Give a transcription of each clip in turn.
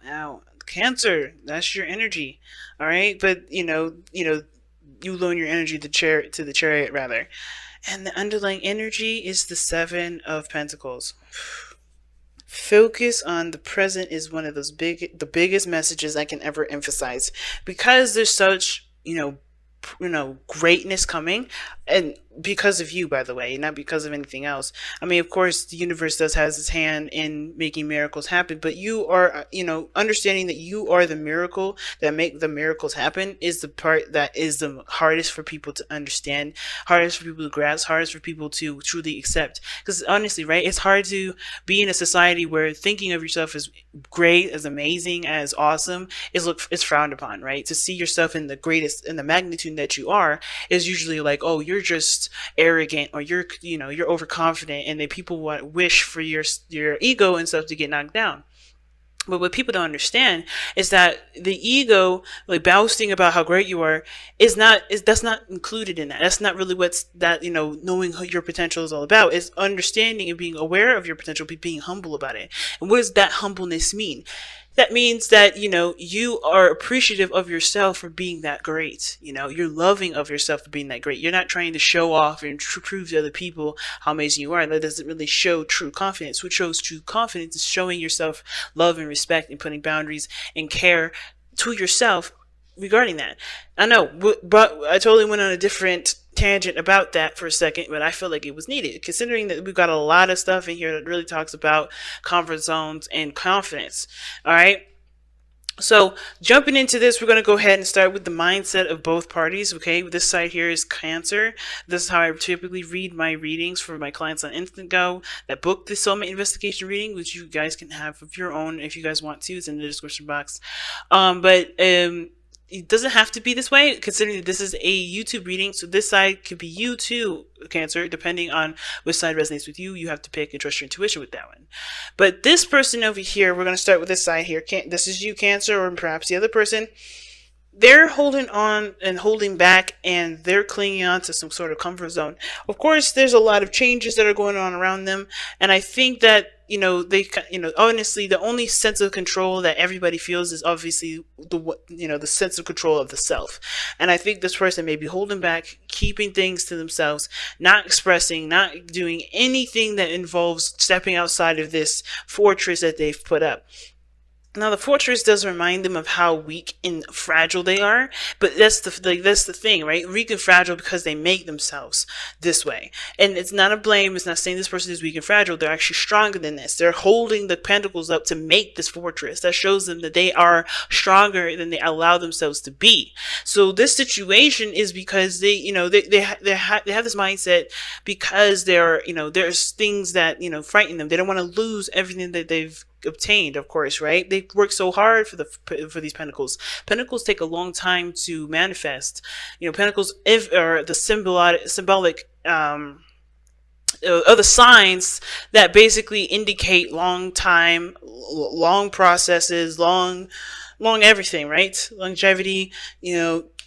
Wow. Cancer, that's your energy. All right. But you loan your energy to the chariot rather. And the underlying energy is the Seven of Pentacles. Focus on the present is one of the biggest messages I can ever emphasize, because there's such, greatness coming, and because of you, by the way, not because of anything else. I mean, of course, the universe does has its hand in making miracles happen, but you are, understanding that you are the miracle that make the miracles happen is the part that is the hardest for people to understand, hardest for people to grasp, hardest for people to truly accept. Because honestly, right, it's hard to be in a society where thinking of yourself as great, as amazing, as awesome is frowned upon, right? To see yourself in the greatest, in the magnitude that you are, is usually like, oh, you're just arrogant, or you're overconfident, and then people wish for your ego and stuff to get knocked down. But what people don't understand is that the ego, like boasting about how great you are, that's not included in that. That's not really what's that, knowing who your potential is all about. Is understanding and being aware of your potential, being humble about it. And what does that humbleness mean? That means that, you are appreciative of yourself for being that great. You're loving of yourself for being that great. You're not trying to show off and prove to other people how amazing you are. That doesn't really show true confidence. What shows true confidence is showing yourself love and respect and putting boundaries and care to yourself regarding that. I know, but I totally went on a different tangent about that for a second, but I feel like it was needed, considering that we've got a lot of stuff in here that really talks about comfort zones and confidence. All right. So jumping into this, we're going to go ahead and start with the mindset of both parties. Okay, this side here is Cancer. This is how I typically read my readings for my clients on Instant Go. That book, the Soulmate Investigation reading, which you guys can have of your own if you guys want to. It's in the description box. But it doesn't have to be this way, considering that this is a YouTube reading. So this side could be you too, Cancer, depending on which side resonates with you. You have to pick and trust your intuition with that one. But this person over here, we're going to start with this side here. This is you, Cancer, or perhaps the other person. They're holding on and holding back, and they're clinging on to some sort of comfort zone. Of course, there's a lot of changes that are going on around them, and I think that honestly, the only sense of control that everybody feels is obviously the sense of control of the self. And I think this person may be holding back, keeping things to themselves, not expressing, not doing anything that involves stepping outside of this fortress that they've put up. Now, the fortress does remind them of how weak and fragile they are, but that's the thing, right? Weak and fragile because they make themselves this way. And it's not a blame. It's not saying this person is weak and fragile. They're actually stronger than this. They're holding the pentacles up to make this fortress. That shows them that they are stronger than they allow themselves to be. So this situation is because they have this mindset because there's things that, frighten them. They don't want to lose everything that they've obtained, of course, right? They work so hard for these pentacles. Pentacles take a long time to manifest. Pentacles are the symbolic other signs that basically indicate long time, long processes, long everything, right? Longevity,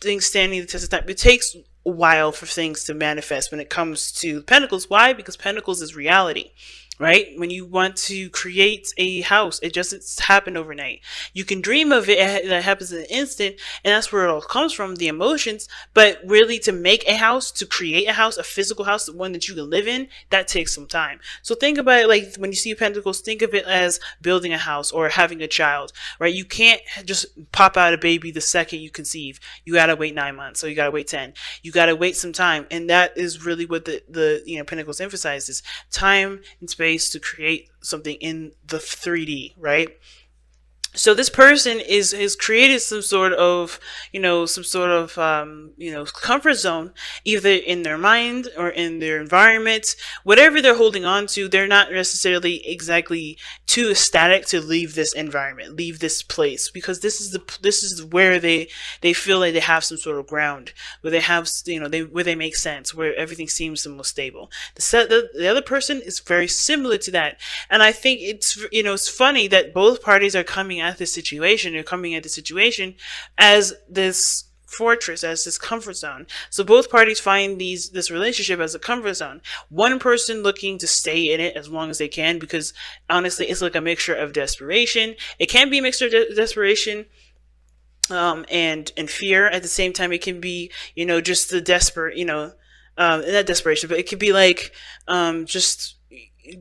things standing the test of time. It takes a while for things to manifest when it comes to Pentacles. Why? Because Pentacles is reality. Right? When you want to create a house, it doesn't happen overnight. You can dream of it, that happens in an instant, and that's where it all comes from, the emotions. But really, to make a house, to create a house, a physical house, one that you can live in, that takes some time. So think about it like when you see Pentacles, think of it as building a house or having a child, right? You can't just pop out a baby the second you conceive. You gotta wait 9 months, so you gotta wait 10. You gotta wait some time, and that is really what the Pentacles emphasizes: time and space to create something in the 3D, right? So this person has created some sort of comfort zone, either in their mind or in their environment. Whatever they're holding on to, they're not necessarily exactly too ecstatic to leave this environment, leave this place, because this is where they feel like they have some sort of ground, where they have where they make sense, where everything seems the most stable. The other person is very similar to that, and I think it's funny that both parties are coming at this situation. They're coming at the situation as this fortress, as this comfort zone. So both parties find this relationship as a comfort zone. One person looking to stay in it as long as they can, because honestly, it's like a mixture of desperation. It can be a mixture of desperation, and fear at the same time. It can be, just the desperate, not desperation, but it could be like,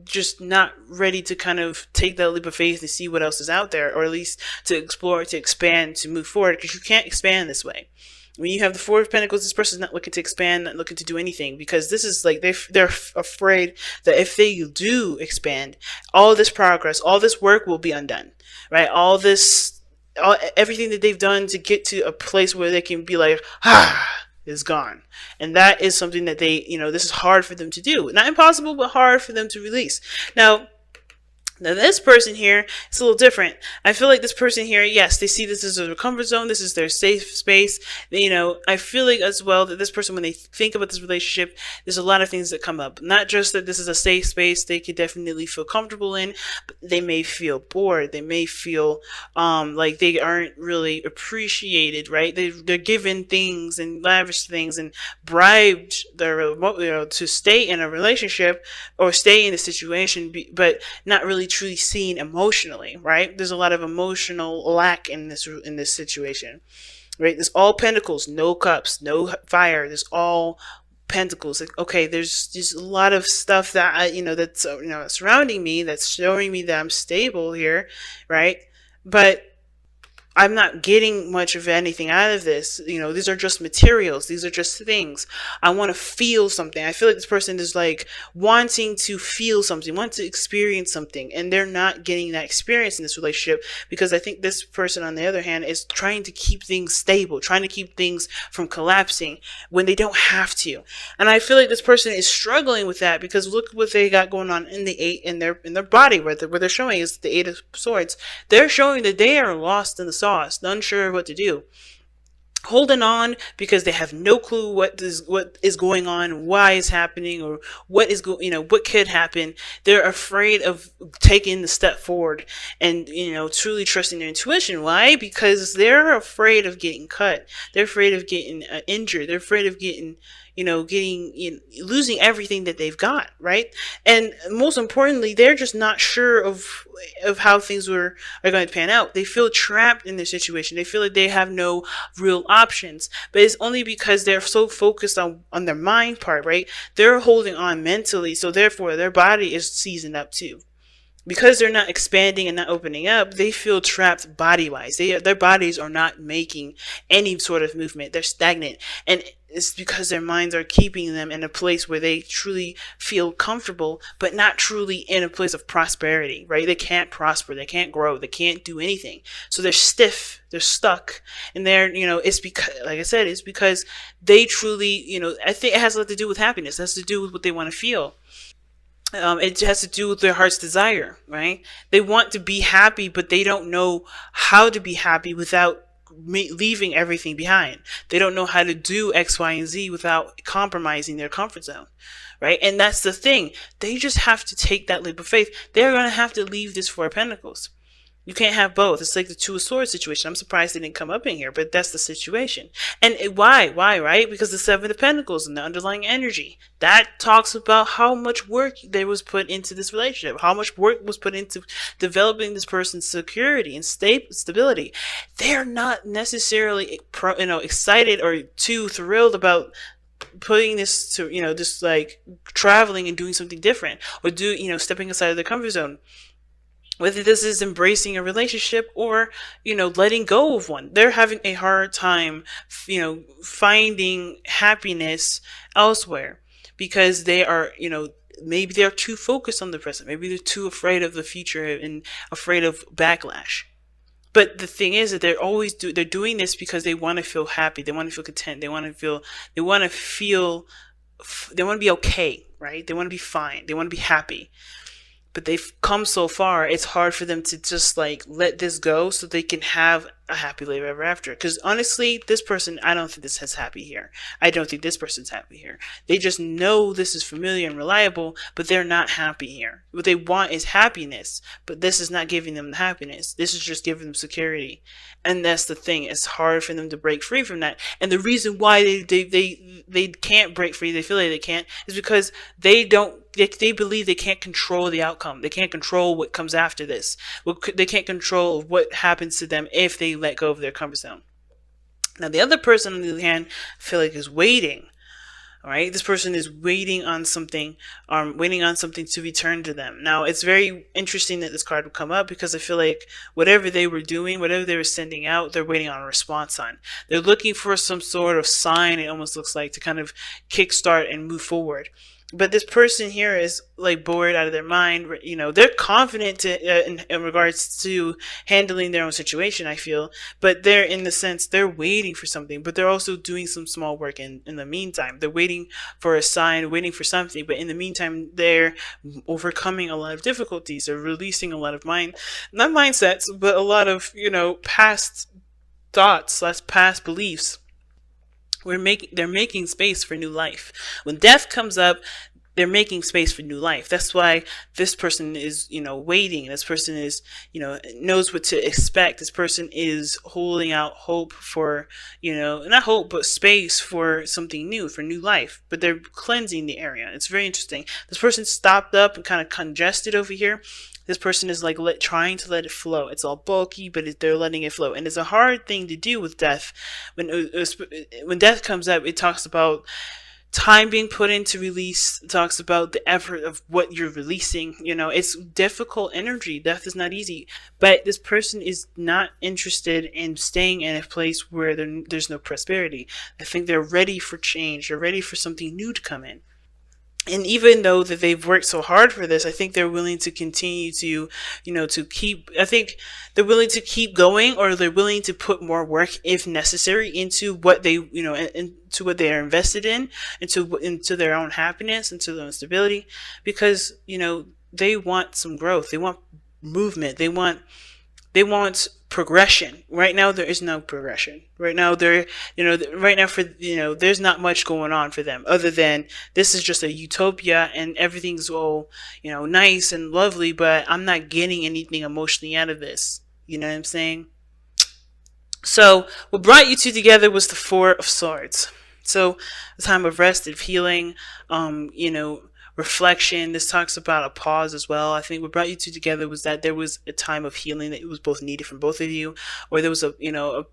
just not ready to kind of take that leap of faith to see what else is out there, or at least to explore, to expand, to move forward, because you can't expand this way. When you have the Four of Pentacles, this person's not looking to expand, not looking to do anything, because this is like they're afraid that if they do expand, all this progress, all this work will be undone, right? Everything that they've done to get to a place where they can be like, is gone. And that is something that this is hard for them to do. Not impossible, but hard for them to release. Now, this person here, it's a little different. I feel like this person here, yes, they see this as a comfort zone. This is their safe space. I feel like as well that this person, when they think about this relationship, there's a lot of things that come up. Not just that this is a safe space they could definitely feel comfortable in, but they may feel bored. They may feel like they aren't really appreciated, right? They're given things and lavish things and bribed to stay in a relationship or stay in a situation, but not really truly seen emotionally, right? There's a lot of emotional lack in this situation, right? There's all pentacles, no cups, no fire. There's all pentacles. Like, okay, there's just a lot of stuff that that's surrounding me, that's showing me that I'm stable here, right? But I'm not getting much of anything out of this. These are just materials. These are just things. I want to feel something. I feel like this person is like wanting to feel something, want to experience something, and they're not getting that experience in this relationship, because I think this person, on the other hand, is trying to keep things stable, trying to keep things from collapsing when they don't have to. And I feel like this person is struggling with that, because look what they got going on in the eight in their body, where they're showing is the Eight of Swords. They're showing that they are lost in the sauce, unsure of what to do, holding on because they have no clue what is going on, why is happening, or what could happen. They're afraid of taking the step forward and truly trusting their intuition. Why? Because they're afraid of getting cut. They're afraid of getting injured. They're afraid of getting losing everything that they've got, right? And most importantly, they're just not sure of how things are going to pan out. They feel trapped in their situation. They feel like they have no real options, but it's only because they're so focused on their mind part, right? They're holding on mentally, so therefore their body is seasoned up too. Because they're not expanding and not opening up, they feel trapped body-wise. Their bodies are not making any sort of movement. They're stagnant. And it's because their minds are keeping them in a place where they truly feel comfortable, but not truly in a place of prosperity, right? They can't prosper. They can't grow. They can't do anything. So they're stiff. They're stuck. And it's because, like I said, it's because they truly, I think it has a lot to do with happiness. It has to do with what they want to feel. It has to do with their heart's desire, right? They want to be happy, but they don't know how to be happy without leaving everything behind. They don't know how to do X, Y, and Z without compromising their comfort zone, right? And that's the thing. They just have to take that leap of faith. They're going to have to leave this Four of Pentacles. You can't have both. It's like the Two of Swords situation. I'm surprised they didn't come up in here, but that's the situation. And why, right? Because the Seven of Pentacles and the underlying energy. That talks about how much work there was put into this relationship, how much work was put into developing this person's security and stability. They're not necessarily excited or too thrilled about putting this to, just like traveling and doing something different, or stepping outside of their comfort zone. Whether this is embracing a relationship or, letting go of one. They're having a hard time, finding happiness elsewhere, because they are, maybe they're too focused on the present. Maybe they're too afraid of the future and afraid of backlash. But the thing is that they're doing this because they want to feel happy. They want to feel content. They want to be okay, right? They want to be fine. They want to be happy. But they've come so far, it's hard for them to just like let this go so they can have a happy life ever after. Because honestly, this person, I don't think this is happy here. I don't think this person's happy here. They just know this is familiar and reliable, but they're not happy here. What they want is happiness, but this is not giving them the happiness. This is just giving them security. And that's the thing. It's hard for them to break free from that. And the reason why they can't break free, they feel like they can't, is because they believe they can't control the outcome. They can't control what comes after this. They can't control what happens to them if they let go of their comfort zone. Now, the other person, on the other hand, I feel like is waiting. All right, this person is waiting on something to return to them. Now, it's very interesting that this card would come up because I feel like whatever they were doing, whatever they were sending out, they're waiting on a response on. They're looking for some sort of sign, it almost looks like, to kind of kickstart and move forward. But this person here is like bored out of their mind. You know, they're confident in regards to handling their own situation, I feel, but they're, in the sense, they're waiting for something, but they're also doing some small work in the meantime. They're waiting for a sign, waiting for something, but in the meantime, they're overcoming a lot of difficulties. They're releasing a lot of not mindsets, but a lot of, past thoughts, less past beliefs. They're making space for new life. When death comes up, they're making space for new life. That's why this person is, waiting. This person is, knows what to expect. This person is holding out hope for, not hope, but space for something new, for new life. But they're cleansing the area. It's very interesting. This person stopped up and kind of congested over here. This person is like trying to let it flow. It's all bulky, but they're letting it flow. And it's a hard thing to do with death. When death comes up, it talks about time being put into release. It talks about the effort of what you're releasing. It's difficult energy. Death is not easy. But this person is not interested in staying in a place where there's no prosperity. I think they're ready for change. They're ready for something new to come in. And even though that they've worked so hard for this, I think they're willing to continue to, I think they're willing to keep going, or they're willing to put more work if necessary into what they, into what they are invested in, into their own happiness, into their own stability, because, they want some growth. They want movement. They want progression. Right now, there is no progression. Right now, there's not much going on for them other than this is just a utopia and everything's all, nice and lovely, but I'm not getting anything emotionally out of this. You know what I'm saying? So what brought you two together was the Four of Swords. So a time of rest, of healing, reflection. This talks about a pause as well. I think what brought you two together was that there was a time of healing that it was both needed from both of you, or there was a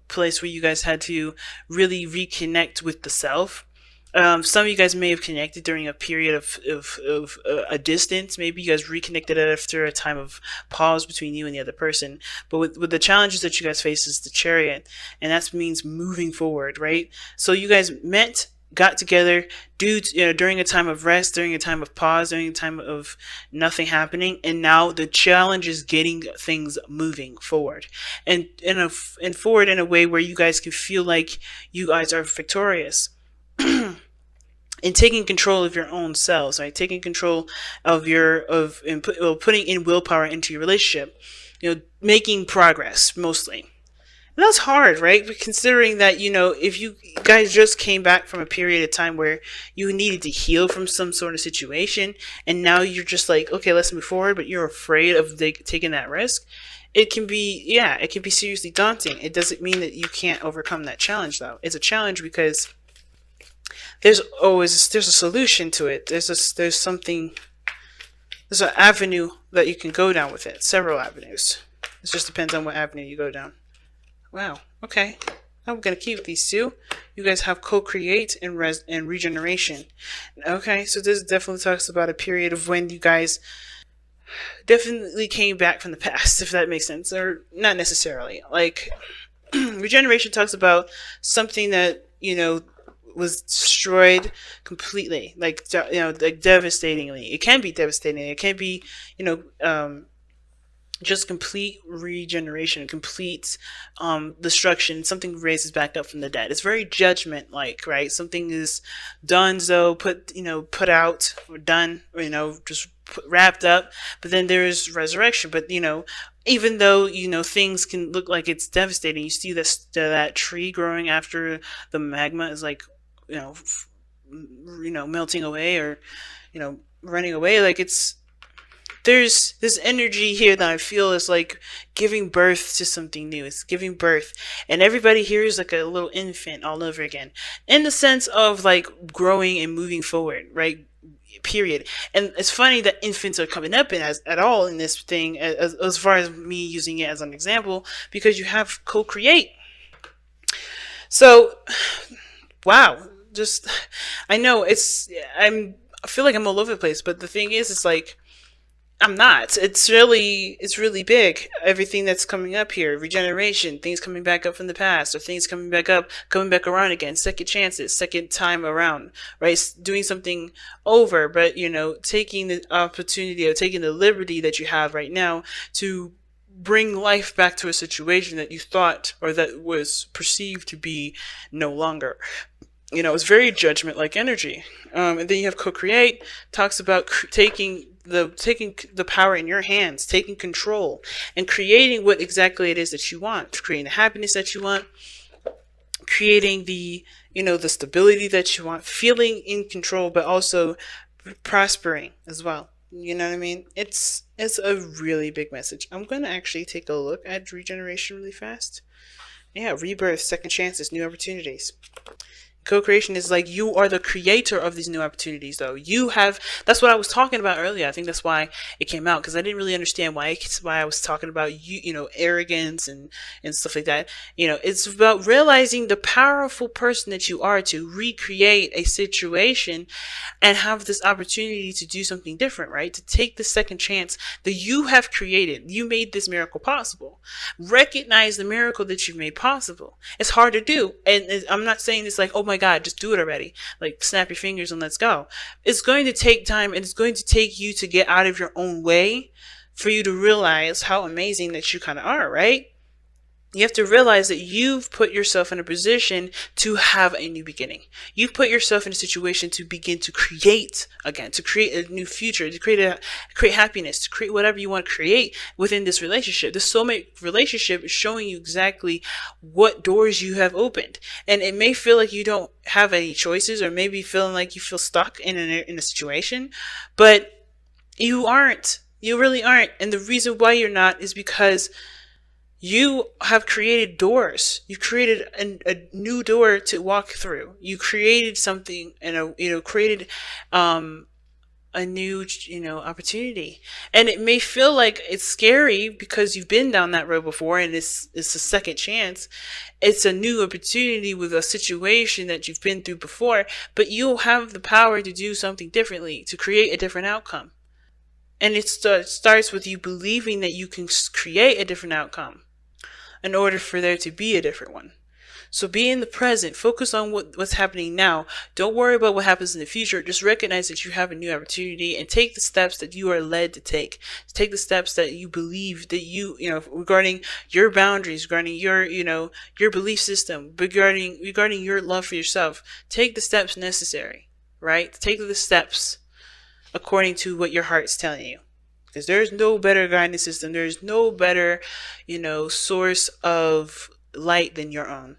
place where you guys had to really reconnect with the self. Some of you guys may have connected during a period of a distance. Maybe you guys reconnected after a time of pause between you and the other person. But with the challenges that you guys face is the Chariot, and that means moving forward, right? So you guys got together during a time of rest, during a time of pause, during a time of nothing happening, and now the challenge is getting things moving forward, and forward in a way where you guys can feel like you guys are victorious. And taking control of your own selves, right? Taking control of putting in willpower into your relationship, making progress mostly. And that's hard, right? But considering that, if you guys just came back from a period of time where you needed to heal from some sort of situation, and now you're just like, okay, let's move forward, but you're afraid of taking that risk, it can be seriously daunting. It doesn't mean that you can't overcome that challenge, though. It's a challenge because there's a solution to it. There's an avenue that you can go down with it. Several avenues. It just depends on what avenue you go down. Wow. Okay. I'm gonna keep these two. You guys have co-create and regeneration. Okay. So this definitely talks about a period of when you guys definitely came back from the past, if that makes sense, or not necessarily. Like regeneration talks about something that was destroyed completely, like devastatingly. It can be devastating. It can be just complete regeneration, complete destruction. Something raises back up from the dead. It's very judgment like, right? Something is done, so put out or done, or just wrapped up. But then there is resurrection. But Even though things can look like it's devastating, you see this that tree growing after the magma is like melting away, or running away. Like, it's there's this energy here that I feel is like giving birth to something new. It's giving birth, and everybody here is like a little infant all over again, in the sense of like growing and moving forward, right? Period. And it's funny that infants are coming up in as at all in this thing, as far as me using it as an example, because you have co-create. So, wow, just I know I feel like I'm all over the place, but the thing is, it's like I'm not. It's really big. Everything that's coming up here, regeneration, things coming back up from the past, or things coming back up, coming back around again, second chances, second time around, right? Doing something over, but taking the opportunity, or taking the liberty that you have right now to bring life back to a situation that you thought, or that was perceived to be, no longer. It's very judgment like energy. And then you have co-create, talks about taking the power in your hands, taking control, and creating what exactly it is that you want, creating the happiness that you want, creating the stability that you want, feeling in control, but also prospering as well. You know what I mean? It's a really big message. I'm gonna actually take a look at regeneration really fast. Yeah, rebirth, second chances, new opportunities. Co-creation is like you are the creator of these new opportunities, though. That's what I was talking about earlier. I think that's why it came out, because I didn't really understand why I was talking about arrogance and stuff like that. It's about realizing the powerful person that you are to recreate a situation and have this opportunity to do something different, right? To take the second chance that you have created. You made this miracle possible. Recognize the miracle that you made possible. It's hard to do. And I'm not saying it's like, oh my God, just do it already. Like, snap your fingers and let's go. It's going to take time, and it's going to take you to get out of your own way for you to realize how amazing that you kind of are, right? You have to realize that you've put yourself in a position to have a new beginning. You've put yourself in a situation to begin to create again, to create a new future, to create happiness, to create whatever you want to create within this relationship. The soulmate relationship is showing you exactly what doors you have opened. And it may feel like you don't have any choices, or maybe feeling like you feel stuck in a situation, but you aren't. You really aren't. And the reason why you're not is because you have created doors. You created a new door to walk through. You created something, and created a new opportunity. And it may feel like it's scary because you've been down that road before, and it's a second chance. It's a new opportunity with a situation that you've been through before, but you'll have the power to do something differently, to create a different outcome. And it starts with you believing that you can create a different outcome in order for there to be a different one. So be in the present. Focus on what's happening now. Don't worry about what happens in the future. Just recognize that you have a new opportunity, and take the steps that you are led to take. Take the steps that you believe that regarding your boundaries, regarding your belief system, regarding your love for yourself. Take the steps necessary, right? Take the steps according to what your heart's telling you. Because there's no better guidance system. There's no better, source of light than your own.